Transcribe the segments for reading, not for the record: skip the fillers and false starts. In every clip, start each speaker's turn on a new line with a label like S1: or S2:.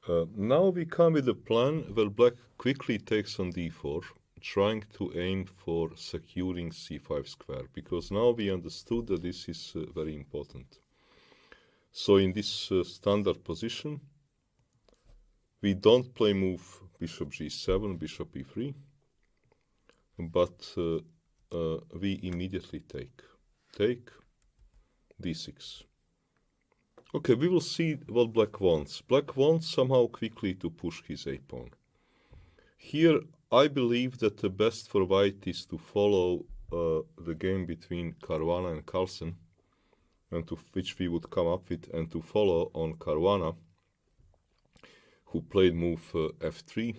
S1: Now we come with a plan where black quickly takes on d4, trying to aim for securing c5 square, because now we understood that this is very important. So in this standard position, we don't play move bishop g7, bishop e3, but we immediately take d6. Okay, we will see what black wants. Black wants somehow quickly to push his a-pawn. Here, I believe that the best for white is to follow the game between Caruana and Carlsen, and to which we would come up with, and to follow on Caruana, who played move f3,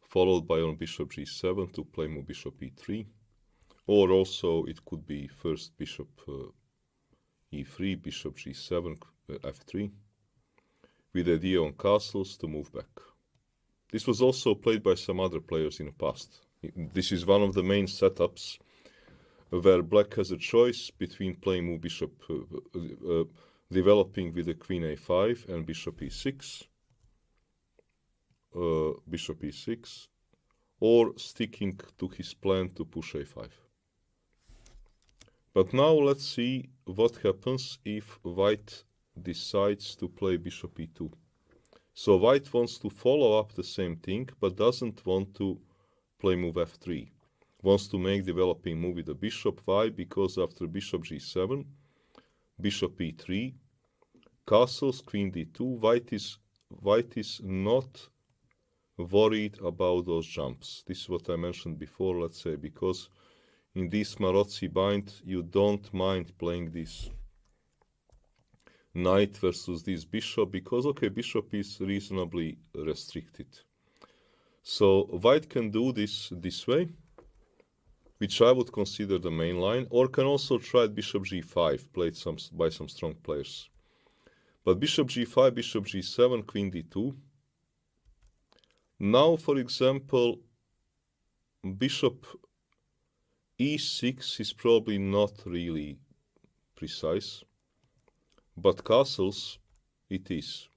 S1: followed by on bishop g7 to play move bishop e3, or also it could be first bishop e3, bishop g7, f3, with the idea on castles to move back. This was also played by some other players in the past. This is one of the main setups where black has a choice between playing move bishop, developing with the queen a5 and bishop e6, or sticking to his plan to push a5. But now let's see what happens if white decides to play bishop e2. So white wants to follow up the same thing, but doesn't want to play move f3. Wants to make developing move with the bishop. Why? Because after bishop g7, bishop e3, castles, queen d2, white is not worried about those jumps. This is what I mentioned before, let's say, because in this maroци bind, you don't mind playing this knight versus this bishop, because, okay, bishop is reasonably restricted. So white can do this way, which I would consider the main line, or can also try bishop g5, played by some strong players. But bishop g5, bishop g7, queen d2. Now, for example, bishop e6 is probably not really precise, but castles, it is.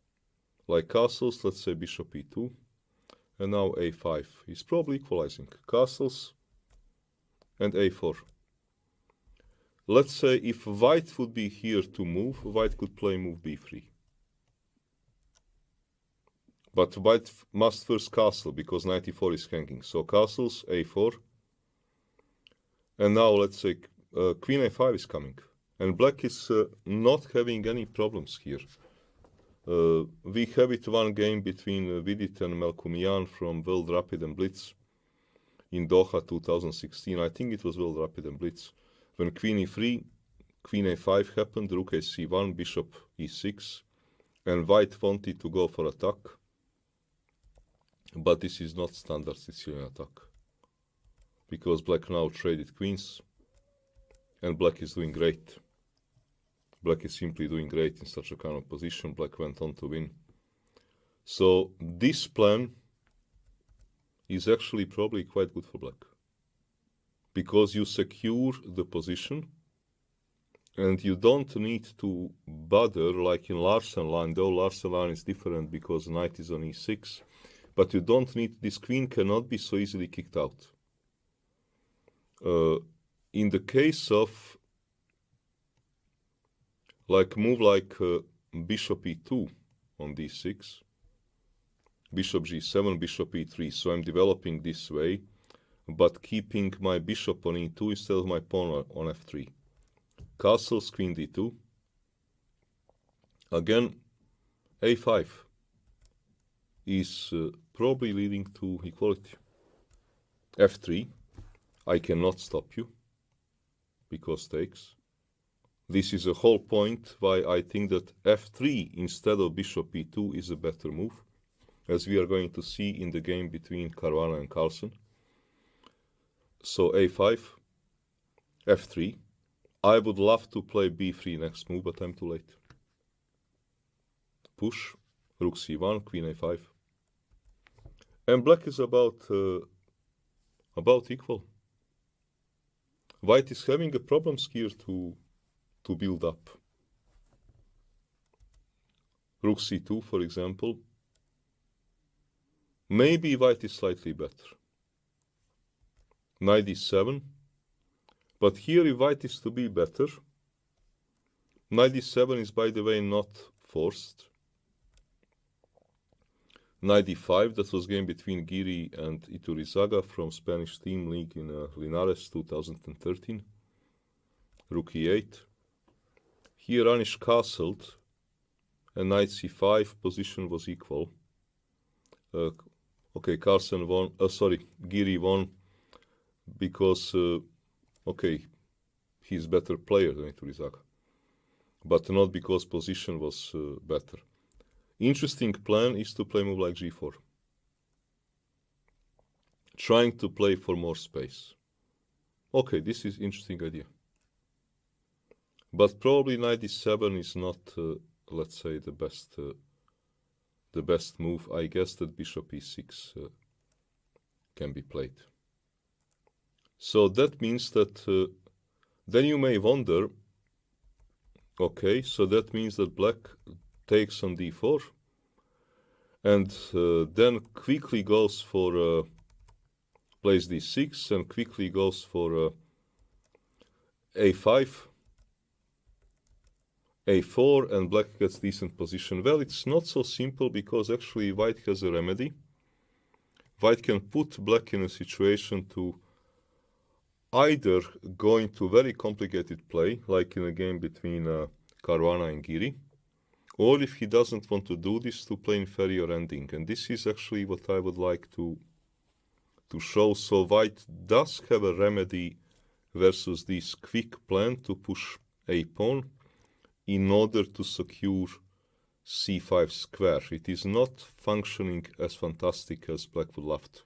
S1: Like castles, let's say bishop e2, and now a5 is probably equalizing. Castles and a4. Let's say if white would be here to move, white could play move b3. But white must first castle, because knight e4 is hanging. So castles, a4. And now let's say queen a5 is coming. And black is not having any problems here. We have it one game between Vidit and Melkumian from World Rapid and Blitz in Doha 2016. I think it was World Rapid and Blitz. When queen e3, queen a5 happened, rook ac1, bishop e6. And white wanted to go for attack. But this is not standard Sicilian attack, because black now traded queens, and black is doing great. Black is simply doing great in such a kind of position. Black went on to win. So this plan is actually probably quite good for black, because you secure the position, and you don't need to bother, like in Larsen line, though Larsen line is different because knight is on e6, but you don't need, this queen cannot be so easily kicked out. In the case of like move like bishop e2 on d6, bishop g7, bishop e3, so I'm developing this way, but keeping my bishop on e2 instead of my pawn on f3. Castles, queen d2. Again, a5 is probably leading to equality. f3, I cannot stop you, because takes. This is a whole point why I think that f3 instead of bishop e2 is a better move, as we are going to see in the game between Caruana and Carlsen. So a5, f3. I would love to play b3 next move, but I'm too late. Push, rook c1, queen a5. And black is about equal. White is having a problem here to build up. Rook c2, for example, Maybe white is slightly better. Knight d7. But here if white is to be better, knight d7 is, by the way, not forced. Knight d5, that was game between Giri and Iturrizaga from Spanish Team League in Linares 2013. Rook e8. Here Anish castled, and knight c5, position was equal. Okay, Carlsen won, Giri won because, okay, he's better player than Iturrizaga, but not because position was better. Interesting plan is to play move like g4, trying to play for more space. Okay, this is interesting idea. But probably knight d7 is not, let's say, the best move. I guess that bishop e6 can be played. So that means that then you may wonder, okay, so that means that black takes on d4 and then quickly goes for plays d6 and quickly goes for a5, a4, and black gets decent position. Well, it's not so simple because actually white has a remedy. White can put black in a situation to either go into very complicated play, like in a game between Caruana and Giri, or if he doesn't want to do this, to play inferior ending. And this is actually what I would like to show. So white does have a remedy versus this quick plan to push a pawn in order to secure c5 square. It is not functioning as fantastic as black would love to.